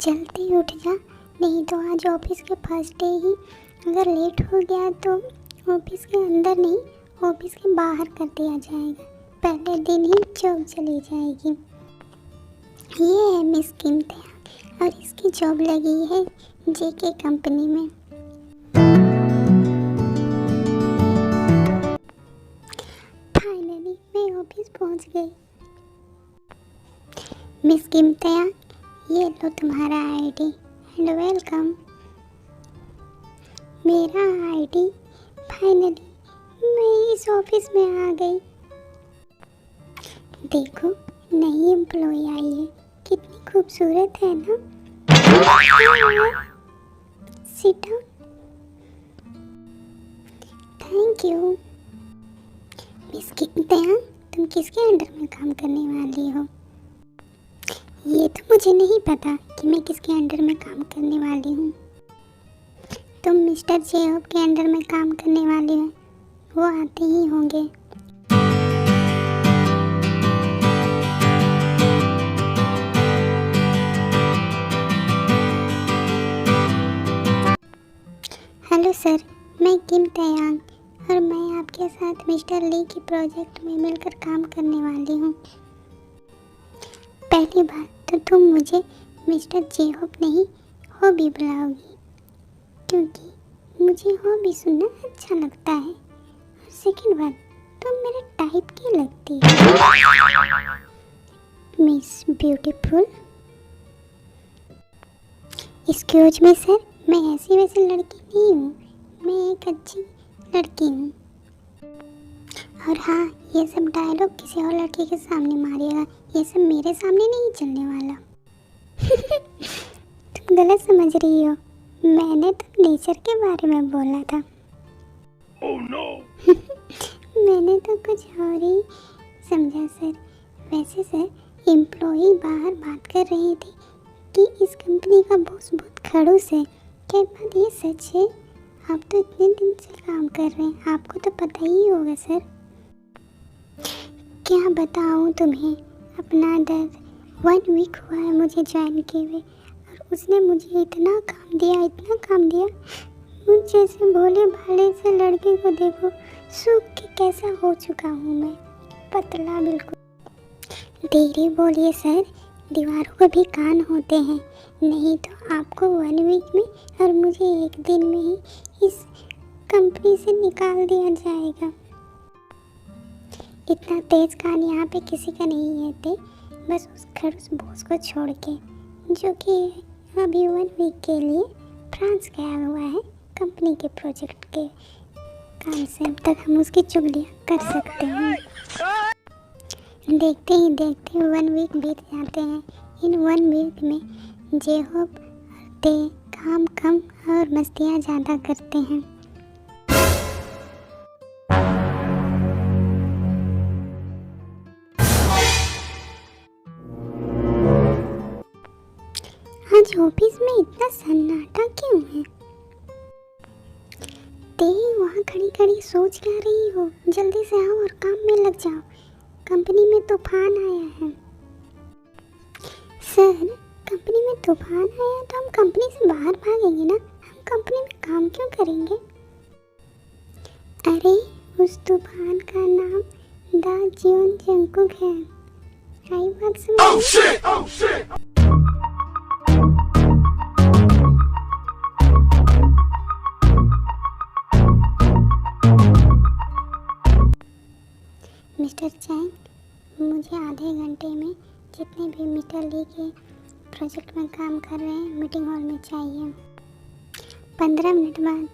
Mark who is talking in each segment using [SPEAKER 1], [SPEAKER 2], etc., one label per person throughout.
[SPEAKER 1] जल्दी उठ जा, नहीं तो आज ऑफिस के फर्स्ट डे ही अगर लेट हो गया तो ऑफिस के अंदर नहीं, ऑफिस के बाहर कर दिया जाएगा। पहले दिन ही जॉब चली जाएगी। ये है मिस इम्तियाज़ और इसकी जॉब लगी है जेके कंपनी में। फाइनली मैं ऑफिस पहुंच गई। मिस इम्तियाज़, ये लो तुम्हारा आईडी एंड वेलकम। मेरा आईडी, फाइनली मैं इस ऑफिस में आ गई। देखो, नई एम्प्लॉय आई है, कितनी खूबसूरत है ना। Sit down. Thank you. Miss Imtiaz, तुम किसके अंडर में काम करने वाली हो? ये तो मुझे नहीं पता कि मैं किसके अंडर में काम करने वाली हूँ। तुम मिस्टर जेकब के अंडर में काम करने वाली हो, वो आते ही होंगे। हेलो सर, मैं किम तयांग और मैं आपके साथ मिस्टर ली के प्रोजेक्ट में मिलकर काम करने वाली हूँ। पहली बात तो तुम मुझे मिस्टर जेकब नहीं, हॉबी बुलाओगी, क्योंकि मुझे हॉबी सुनना अच्छा लगता है। और सेकंड बात, तुम मेरे टाइप की लगती है, miss beautiful. Excuse me sir, मैं ऐसी वैसी लड़की नहीं हूँ, मैं एक अच्छी लड़की हूँ। और हाँ, ये सब डायलॉग किसी और लड़की के सामने मारिएगा, ये सब मेरे सामने नहीं चलने वाला। तुम गलत समझ रही हो, मैंने तो नेचर के बारे में बोला था।
[SPEAKER 2] Oh no!
[SPEAKER 1] मैंने तो कुछ और ही समझा सर। वैसे सर, एम्प्लॉई बाहर बात कर रही थी कि इस कंपनी का बॉस बहुत खड़ूस है। क्या बात ये सच है? आप तो इतने दिन से काम कर रहे हैं, आपको तो पता ही होगा सर। क्या बताऊँ तुम्हें अपना दर्द। 1 वीक हुआ है मुझे ज्वाइन किए हुए और उसने मुझे इतना काम दिया। मुझ जैसे भोले भाले से लड़के को देखो, सूख के कैसा हो चुका हूँ मैं, पतला बिल्कुल। धीरे बोलिए सर, दीवारों को भी कान होते हैं, नहीं तो आपको 1 वीक में और मुझे 1 दिन में ही इस कंपनी से निकाल दिया जाएगा। इतना तेज कान यहाँ पे किसी का नहीं है थे, बस उस खड़ूस बॉस को छोड़ के, जो कि अभी 1 वीक के लिए फ्रांस गया हुआ है कंपनी के प्रोजेक्ट के काम से। अब तक हम उसकी चुगलियाँ कर सकते हैं। देखते ही देखते 1 वीक बीत जाते हैं। इन 1 वीक में जेकब ते काम कम और मस्तियाँ ज़्यादा करते हैं। आज ऑफिस में इतना सन्नाटा क्यों है? ते वहाँ खड़ी खड़ी सोच क्या रही हो? जल्दी से आओ और काम में लग जाओ, कंपनी में तूफान आया है। सर, कंपनी में तूफान आया तो हम कंपनी से बाहर भागेंगे ना, हम कंपनी में काम क्यों करेंगे? अरे, उस तूफान का नाम दा जियोन जंगकुक है। आई बात समझ?
[SPEAKER 2] Oh shit! Oh shit!
[SPEAKER 1] Mister Chang, मुझे आधे घंटे में जितने भी मिस्टर ली के प्रोजेक्ट में काम कर रहे हैं मीटिंग हॉल में चाहिए। 15 मिनट बाद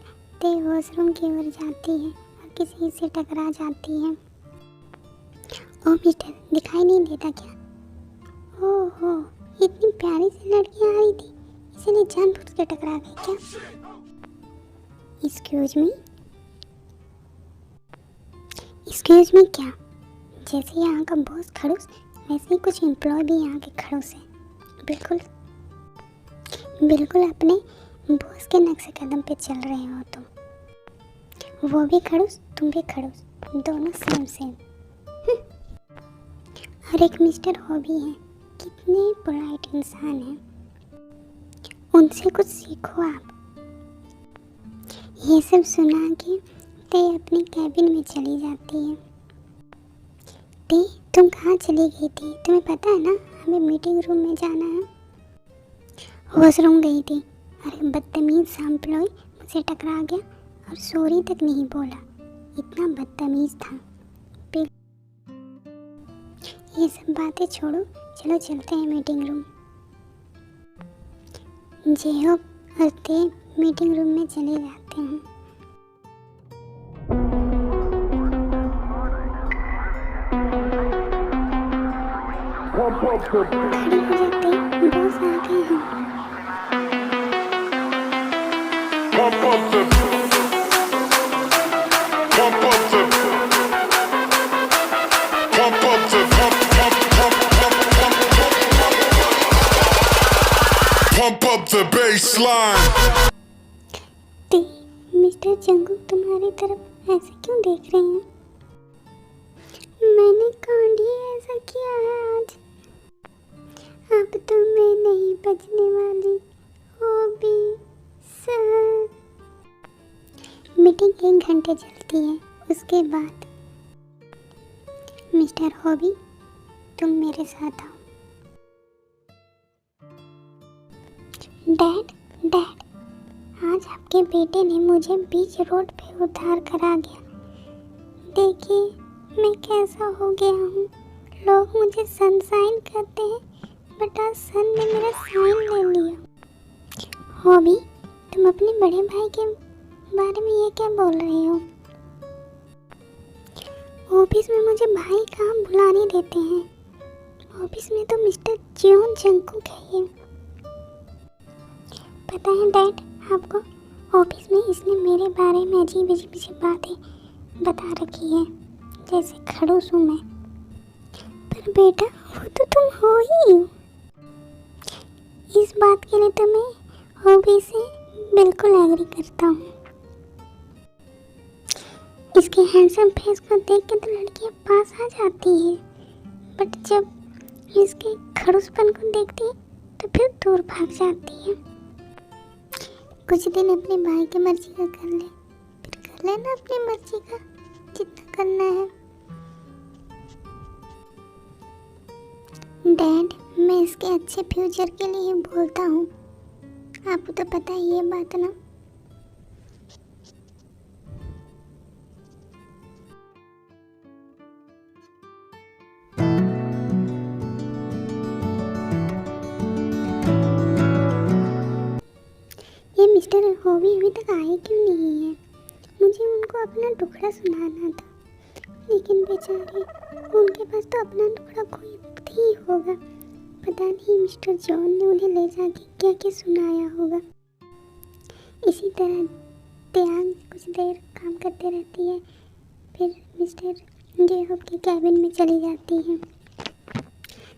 [SPEAKER 1] ते वॉशरूम की ओर जाती है और किसी से टकरा जाती है। ओ मिस्टर, दिखाई नहीं देता क्या? ओहो, इतनी प्यारी सी लड़की आ रही थी, इसलिए जानबूझ के टकरा गई क्या? एक्सक्यूज मी क्या? जैसे यहाँ का बॉस खड़ूस, वैसे ही कुछ एम्प्लॉय भी यहाँ के खड़ूस हैं। बिल्कुल अपने बॉस के नक्शे कदम पे चल रहे हो तुम। वो भी खड़ूस, तुम भी खड़ूस, दोनों सेम। और एक मिस्टर हॉबी है, कितने पोलाइट इंसान हैं। उनसे कुछ सीखो आप। ये सब सुना के ते अपनी कैबिन में चली जाती है। ते तुम कहाँ चली गई थी? तुम्हें पता है ना हमें मीटिंग रूम में जाना है। वॉशरूम गई थी। अरे बदतमीज सा एम्प्लॉय मुझसे टकरा गया और सॉरी तक नहीं बोला, इतना बदतमीज था। ये सब बातें छोड़ो, चलो चलते हैं मीटिंग रूम। जेहोब और ते मीटिंग रूम में चले जाते हैं।
[SPEAKER 2] Pump up the,
[SPEAKER 1] खड़े हो जाते हैं, बॉस आ गए हैं।
[SPEAKER 2] pump up the, pump up the, pump up the, pump up the baseline.
[SPEAKER 1] ते मिस्टर जंगू तुम्हारी तरफ ऐसे क्यों देख रहे हैं? मैंने कांडी ऐसा किया है आज। अब तो मैं नहीं बचने वाली। Hobby sir. मीटिंग 1 घंटे चलती है। उसके बाद मिस्टर हॉबी तुम मेरे साथ आओ। डैड डैड, आज आपके बेटे ने मुझे बीच रोड पे उतार कर आ गया। देखिए मैं कैसा हो गया हूँ। लोग मुझे सनशाइन कहते हैं, बट आज सन ने मेरा साइन ले लिया। हॉबी तुम अपने बड़े भाई के बारे में ये क्या बोल रहे हो? ऑफिस में मुझे भाई काम बुलाने देते हैं। ऑफिस में तो मिस्टर जॉन जंकुक है। पता है डैड आपको, ऑफिस में इसने मेरे बारे में अजीब अजीब सी बातें बता रखी है, जैसे खड़ूस हूँ मैं। पर बेटा वो तो तुम हो ही। इस बात के लिए तो मैं हॉबी से बिल्कुल एग्री करता हूँ। इसके हैंडसम फेस को देख के तो लड़कियाँ पास आ जाती है, बट जब इसके खड़ूसपन को देखती है तो फिर दूर भाग जाती है। कुछ दिन अपने भाई की मर्जी का कर ले, फिर कर लेना अपनी मर्जी का जितना करना है। डैड मैं इसके अच्छे फ्यूचर के लिए बोलता हूँ, आपको तो पता है ये बात ना। ये मिस्टर हॉबी अभी तक आए क्यों नहीं है? मुझे उनको अपना टुकड़ा सुनाना था, लेकिन बेचारे उनके पास तो अपना टुकड़ा खुद ही होगा। पता नहीं मिस्टर जॉन ने उन्हें ले जाके क्या क्या सुनाया होगा। इसी तरह त्याग कुछ देर काम करते रहती है, फिर मिस्टर जेहब के कैबिन में चली जाती है।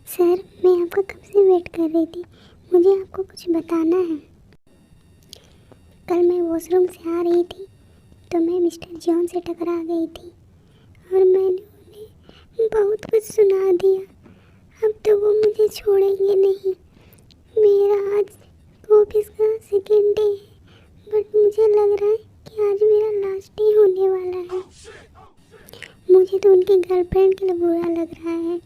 [SPEAKER 1] सर मैं आपका कब से वेट कर रही थी, मुझे आपको कुछ बताना है। कल मैं वॉशरूम से आ रही थी तो मैं मिस्टर जॉन से टकरा गई थी और मैंने उन्हें बहुत कुछ सुना दिया। अब तो वो मुझे छोड़ेंगे नहीं। मेरा आज ऑफिस का सेकेंड डे है, बट मुझे लग रहा है कि आज मेरा लास्ट डे होने वाला है। मुझे तो उनकी गर्लफ्रेंड के लिए बुरा लग रहा है।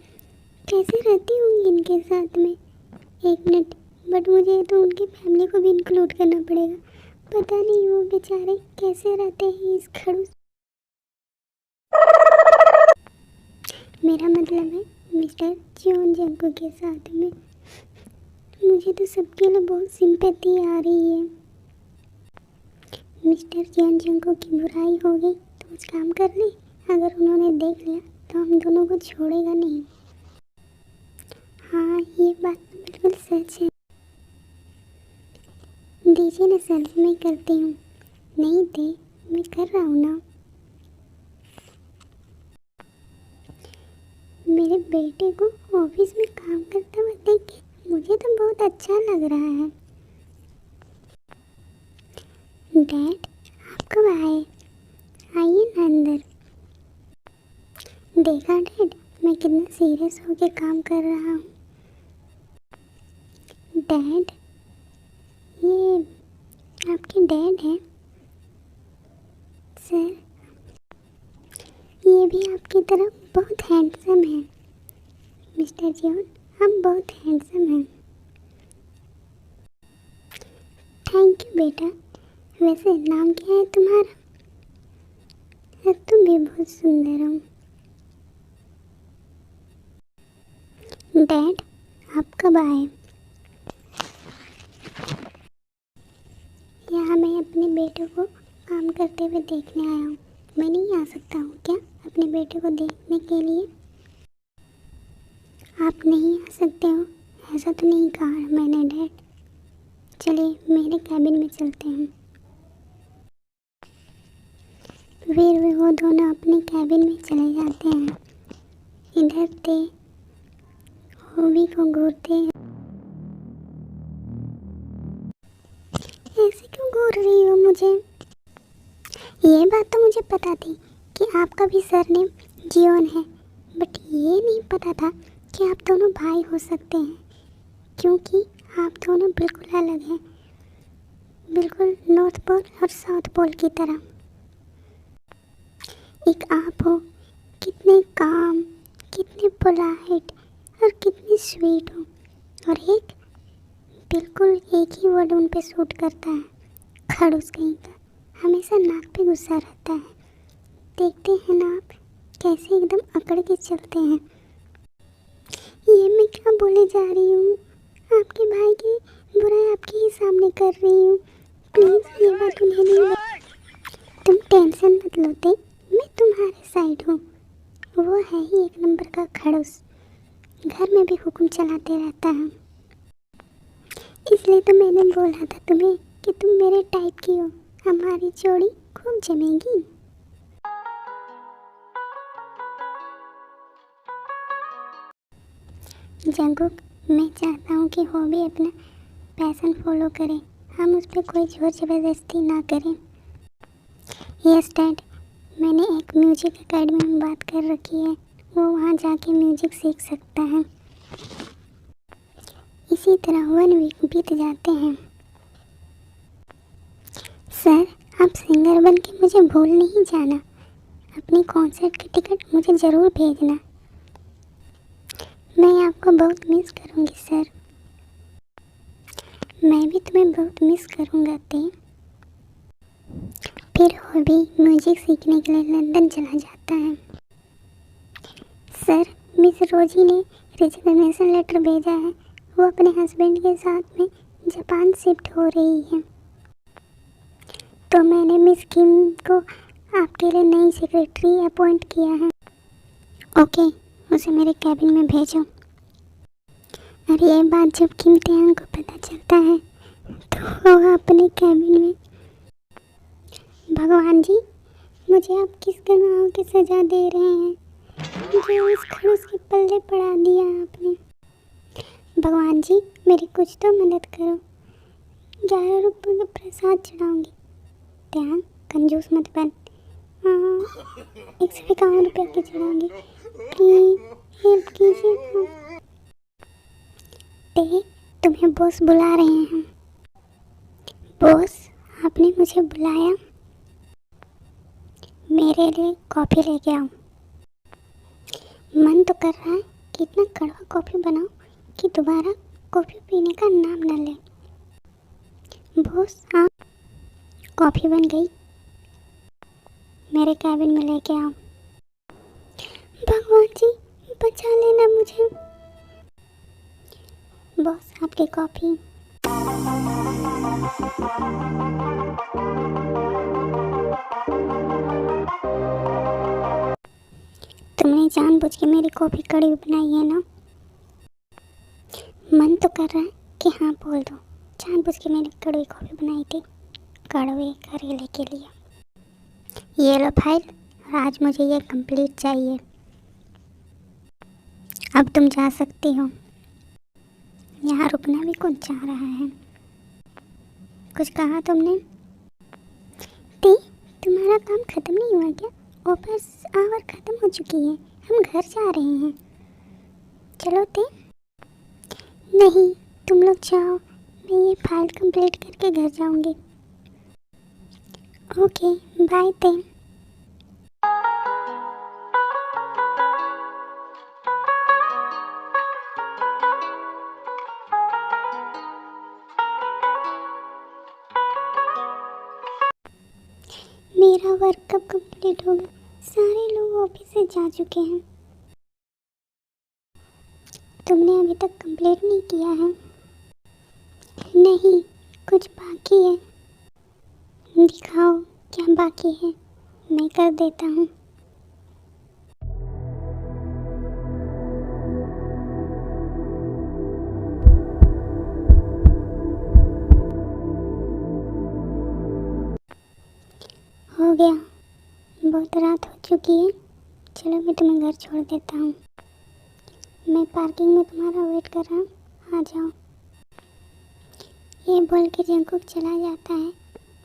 [SPEAKER 1] कैसे रहती होंगी इनके साथ में। 1 मिनट, बट मुझे तो उनकी फैमिली को भी इंक्लूड करना पड़ेगा। पता नहीं वो बेचारे कैसे रहते हैं इस खड़ूस। मेरा मतलब है मिस्टर जॉन जंको के साथ में। मुझे तो सबके लिए बहुत सिंपैथी आ रही है। मिस्टर जॉन जंको की बुराई हो गई तो कुछ काम कर ले, अगर उन्होंने देख लिया तो हम दोनों को छोड़ेगा नहीं। हाँ ये बात तो बिल्कुल सच है। दीजिए ना सर, मैं करती हूँ। नहीं दे, मैं कर रहा हूँ ना। मेरे बेटे को ऑफिस में काम करते हुए देख के मुझे तो बहुत अच्छा लग रहा है। डैड आप कब आए? आइए ना अंदर। देखा डैड मैं कितना सीरियस होके काम कर रहा हूँ। डैड ये आपके डैड हैं सर। ये भी आपकी तरह बहुत हैंडसम हैं मिस्टर जॉन, हम बहुत हैंडसम हैं। थैंक यू बेटा। वैसे नाम क्या है तुम्हारा? तुम भी बहुत सुंदर हो। डैड आप कब आए? यहाँ मैं अपने बेटे को काम करते हुए देखने आया हूँ। मैं नहीं आ सकता हूँ क्या अपने बेटे को देखने के लिए? आप नहीं आ सकते हो, ऐसा तो नहीं कहा मैंने डैड। चलिए मेरे कैबिन में चलते हैं। फिर वो दोनों अपने कैबिन में चले जाते हैं। इधर ते होवी को घूरते हैं। ऐसे क्यों घूर रही हो मुझे? ये बात तो मुझे पता थी कि आपका भी सरनेम जियोन है, बट ये नहीं पता था कि आप दोनों भाई हो सकते हैं, क्योंकि आप दोनों बिल्कुल अलग हैं, बिल्कुल नॉर्थ पोल और साउथ पोल की तरह। एक आप हो, कितने काम, कितने पोलाइट और कितने स्वीट हो, और एक बिल्कुल एक ही वर्ड उन पे सूट करता है, खड़ूस कहीं का, हमेशा नाक पे गुस्सा रहता है। देखते हैं ना आप कैसे एकदम अकड़ के चलते हैं। ये मैं क्या बोले जा रही हूँ? आपके भाई की बुराई आपके ही सामने कर रही हूँ। प्लीज़ ये बात उन्हें नहीं तुम टेंशन मत लो ते, मैं तुम्हारे साइड हूँ। वो है ही एक नंबर का खड़ूस, घर में भी हुक्म चलाते रहता है। इसलिए तो मैंने बोला था तुम्हें कि तुम मेरे टाइप की हो, हमारी जोड़ी खूब जमेगी। जंगकुक, मैं चाहता हूँ कि वो भी अपना पैशन फॉलो करे, हम उस पर कोई जोर ज़बरदस्ती ना करें। यस डैड, मैंने एक म्यूजिक एकेडमी में बात कर रखी है, वो वहाँ जाके म्यूजिक सीख सकता है। इसी तरह 1 वीक बीत जाते हैं। सर, आप सिंगर बन के मुझे भूल नहीं जाना। अपनी कॉन्सर्ट की टिकट मुझे ज़रूर भेजना। मैं आपको बहुत मिस करूँगी सर। मैं भी तुम्हें बहुत मिस करूँगा ते। फिर वो भी म्यूजिक सीखने के लिए लंदन चला जाता है। सर, मिस रोजी ने रिजिग्नेशन लेटर भेजा है, वो अपने हस्बैंड के साथ में जापान शिफ्ट हो रही है, तो मैंने मिस किम को आपके लिए नई सेक्रेटरी अपॉइंट किया है। ओके, उसे मेरे कैबिन में भेजो। और ये बात जब किम तेयांग को पता चलता है तो वो अपने कैबिन में, भगवान जी, मुझे आप किस गुनाहों की सज़ा दे रहे हैं? मुझे इस खड़ूस के पल्ले पड़ा दिया आपने। भगवान जी, मेरी कुछ तो मदद करो। 11 रुपये का प्रसाद चढ़ाऊँगी। त्याग, कंजूस मत बन। 151 रुपये के चढ़ाऊँगी। प्लीज़ हेल्प कीजिए। ते, तुम्हें बॉस बुला रहे हैं। बॉस, आपने मुझे बुलाया? मेरे लिए कॉफ़ी लेके आओ। मन तो कर रहा है कि इतना कड़वा कॉफ़ी बनाओ कि दोबारा कॉफ़ी पीने का नाम न ले। बॉस, आप, कॉफ़ी बन गई, मेरे कैबिन में लेके आओ। भगवान जी, बचा लेना मुझे। बॉस, आपकी कॉफ़ी। तुमने जानबूझ के मेरी कॉफ़ी कड़वी बनाई है ना? मन तो कर रहा है कि हाँ बोल दो, जानबूझ के मैंने कड़वी कॉफ़ी बनाई थी, कड़वे करेले के लिए। ये लो फाइल, और आज मुझे ये कंप्लीट चाहिए। अब तुम जा सकती हो। यहाँ रुकना भी कौन चाह रहा है? कुछ कहा तुमने? ती, तुम्हारा काम ख़त्म नहीं हुआ क्या? ऑफिस आवर ख़त्म हो चुकी है, हम घर जा रहे हैं। चलो ते। नहीं, तुम लोग जाओ, मैं ये फाइल कंप्लीट करके घर जाऊंगी। Okay, bye then. मेरा वर्क कब कंप्लीट होगा? सारे लोग ऑफिस से जा चुके हैं। तुमने अभी तक कंप्लीट नहीं किया है? नहीं, कुछ बाकी है। दिखाओ क्या बाकी है, मैं कर देता हूँ। हो गया, बहुत रात हो चुकी है। चलो मैं तुम्हें घर छोड़ देता हूँ। मैं पार्किंग में तुम्हारा वेट कर रहा हूँ, आ जाओ। ये बोल के जंकुक चला जाता है,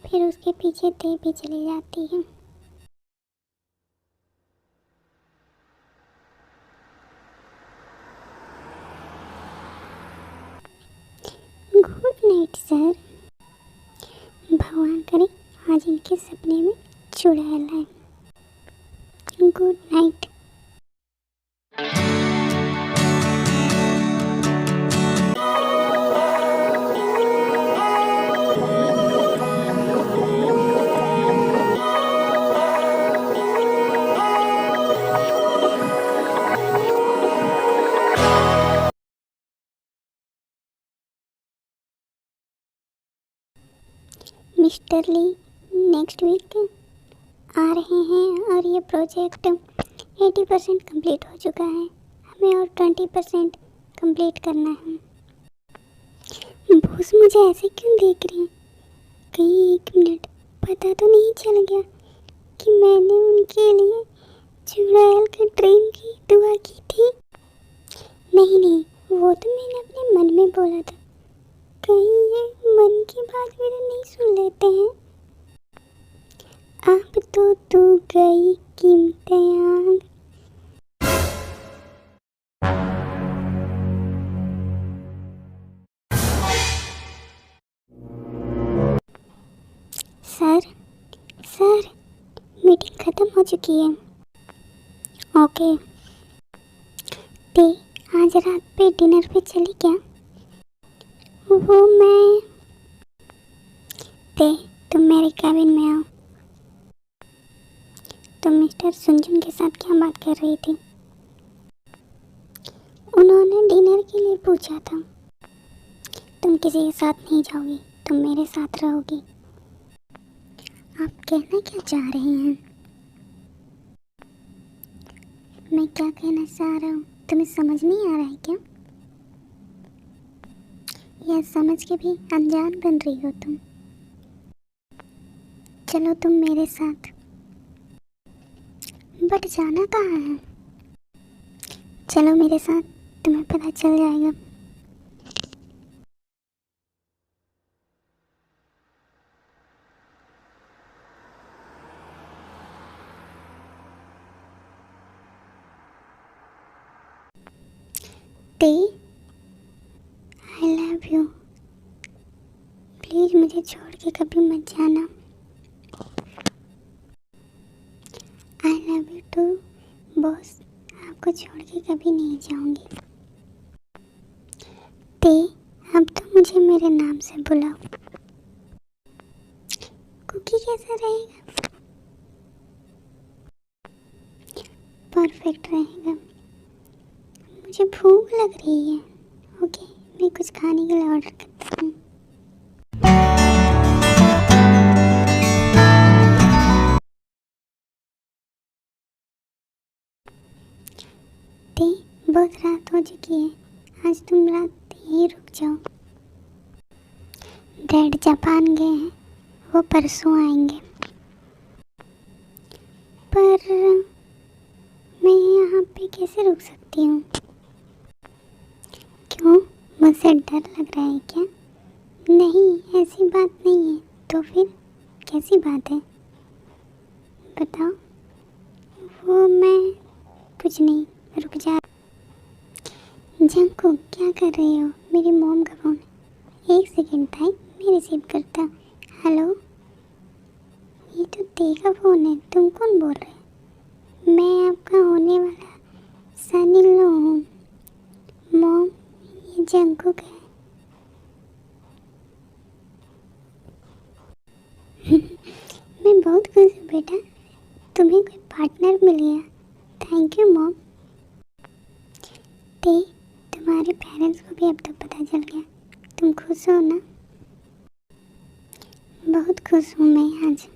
[SPEAKER 1] फिर उसके पीछे ते भी चली जाती है। Good night sir. भगवान करे आज इनके सपने में चुड़ैल है। Good night. मिस्टर ली नेक्स्ट वीक आ रहे हैं और ये प्रोजेक्ट 80% कंप्लीट हो चुका है। हमें और 20% कंप्लीट करना है। बॉस मुझे ऐसे क्यों देख रही हैं? कहीं एक मिनट पता तो नहीं चल गया कि मैंने उनके लिए चुड़ैल के ड्रीम की दुआ की थी? नहीं नहीं, वो तो मैंने अपने मन में बोला था। कहीं ये मन की बात मेरे नहीं सुन लेते हैं। अब तो तू गई कीमतियाँ। सर सर, मीटिंग ख़त्म हो चुकी है। ओके, ते आज रात पे डिनर पे चली क्या? वो मैं ते तुम मेरे कैबिन में आओ। तुम मिस्टर सुनजुन के साथ क्या बात कर रही थी? उन्होंने डिनर के लिए पूछा था। तुम किसी के साथ नहीं जाओगी, तुम मेरे साथ रहोगी। आप कहना क्या चाह रही हैं? मैं क्या कहना चाह रहा हूँ तुम्हें समझ नहीं आ रहा है क्या? यह समझ के भी अनजान बन रही हो तुम। चलो तुम मेरे साथ। बट जाना कहाँ है? चलो मेरे साथ, तुम्हें पता चल जाएगा। ते आई लव यू। प्लीज मुझे छोड़ के कभी मत जाना। I love you too boss, आपको छोड़ के कभी नहीं जाऊंगी। ते अब तो मुझे मेरे नाम से बुलाओ। कुकी कैसा रहेगा? परफेक्ट रहेगा। मुझे भूख लग रही है। ओके, मैं कुछ खाने के लिए ऑर्डर करता हूँ। ते बहुत रात हो चुकी है, आज तुम रात यहीं रुक जाओ। डैड जापान गए हैं, वो परसों आएंगे। पर मैं यहाँ पे कैसे रुक सकती हूँ? क्यों, मुझसे डर लग रहा है क्या? नहीं, ऐसी बात नहीं है। तो फिर कैसी बात है बताओ। वो मैं कुछ नहीं, रुक जा। जंकुक क्या कर रही हो? मेरी मॉम का फोन है। एक सेकंड था, मैं रिसीव करता। हेलो, ये तो ते का फ़ोन है, तुम कौन बोल रहे हो? मैं आपका होने वाला सन इन लॉ हूँ। मॉम, ये जंकुक है। मैं बहुत खुश हूँ बेटा, तुम्हें कोई पार्टनर मिल गया। Thank you mom. ते, तुम्हारे पेरेंट्स को भी अब तो पता चल गया। तुम खुश हो ना? बहुत खुश हूँ मैं आज।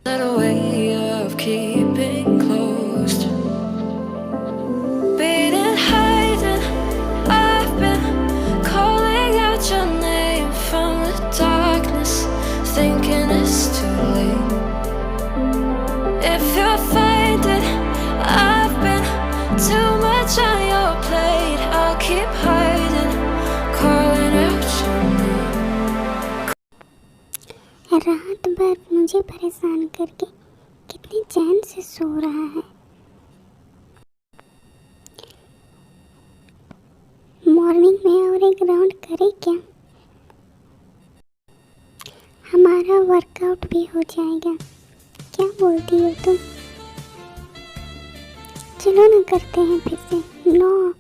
[SPEAKER 3] That a way of keeping close, beating, hiding. I've been calling out your name from the darkness, thinking it's too late. If you're finding I've been too much on your plate, I'll keep hiding, calling out your name.
[SPEAKER 1] रात भर मुझे परेशान करके कितनी चैन से सो रहा है। Morning में और एक राउंड करे क्या? हमारा वर्कआउट भी हो जाएगा। क्या बोलती हो तुम? चलो ना, करते हैं फिर से। नो,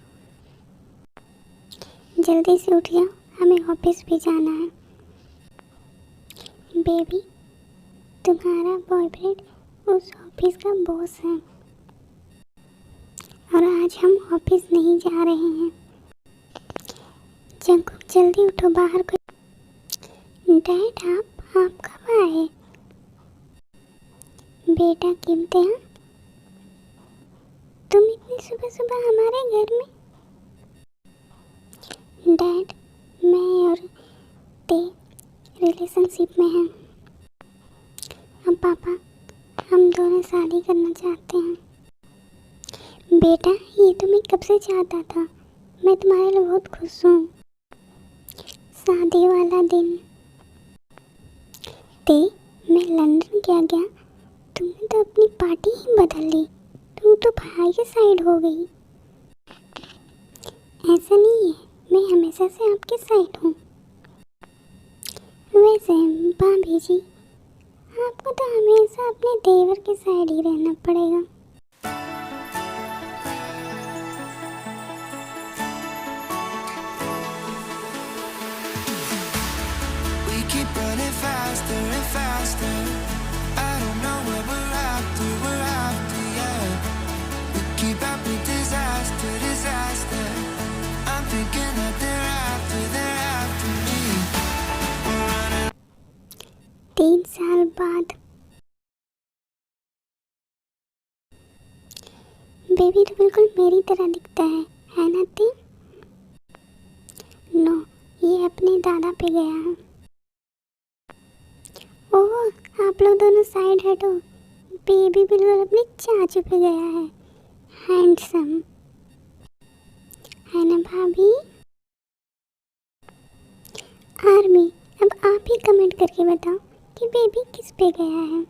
[SPEAKER 1] जल्दी से उठ जाओ, हमें ऑफिस भी जाना है। बेबी, तुम्हारा बॉयफ्रेंड उस ऑफिस का बॉस है और आज हम ऑफिस नहीं जा रहे हैं। जंकुक, जल्दी उठो, बाहर को। डैड, आप कब आए? बेटा कीमते, हैं तुम इतनी सुबह सुबह हमारे घर में? डैड, मैं और ते रिलेशनशिप में हैं। अब पापा, हम दोनों शादी करना चाहते हैं। बेटा, ये तो मैं कब से चाहता था। मैं तुम्हारे लिए बहुत खुश हूँ। शादी वाला दिन। ते, मैं लंदन क्या गया, तुमने तो अपनी पार्टी ही बदल ली। तुम तो भाई के साइड हो गई। ऐसा नहीं है, मैं हमेशा से आपके साइड हूँ। वैसे भाभी जी, आपको तो हमेशा अपने देवर के साइड ही रहना पड़ेगा।
[SPEAKER 4] We keep running faster and faster. I don't know what we're after, yeah. We keep up with disaster, disaster. I'm thinking that they're after me. We're running.
[SPEAKER 1] 3 साल बाद बेबी तो बिल्कुल मेरी तरह दिखता है ना ती? नो, ये अपने दादा पे गया है। ओह, आप लोग दोनों साइड हटो। बेबी बिल्कुल अपने चाचू पे गया है। हैंडसम है ना भाभी? आर्मी, अब आप ही कमेंट करके बताओ कि बेबी किस पे गया है।